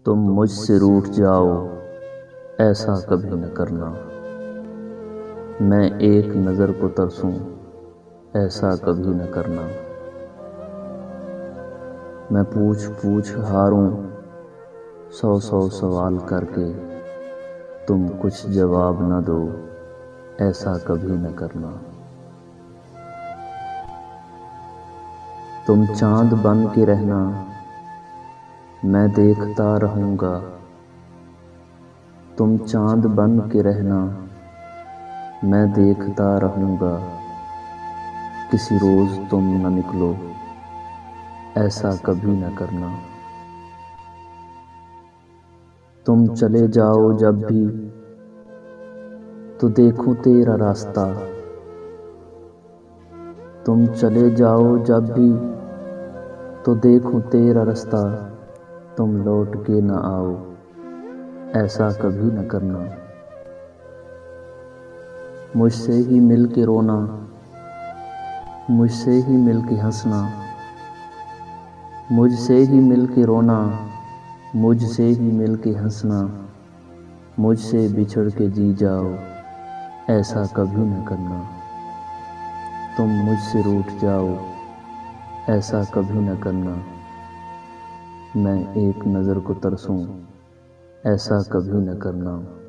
तुम मुझसे रूठ जाओ, ऐसा कभी न करना। मैं एक नज़र को तरसूं, ऐसा कभी न करना। मैं पूछ पूछ हारूं, सौ सौ सवाल करके, तुम कुछ जवाब न दो, ऐसा कभी न करना। तुम चांद बन के रहना, मैं देखता रहूंगा। तुम चांद बन के रहना, मैं देखता रहूंगा। किसी रोज तुम न निकलो, ऐसा कभी न करना। तुम चले जाओ जब भी, तो देखूं तेरा रास्ता। तुम चले जाओ जब भी, तो देखूं तेरा रास्ता। तुम लौट के न आओ, ऐसा कभी न करना। मुझसे ही मिल के रोना, मुझसे ही मिल के हंसना। मुझसे ही मिल के रोना, मुझसे ही मिल के हंसना। मुझसे बिछड़ के जी जाओ, ऐसा कभी न करना। तुम मुझसे रूठ जाओ, ऐसा कभी न करना। मैं एक नज़र को तरसूं, ऐसा कभी न करना।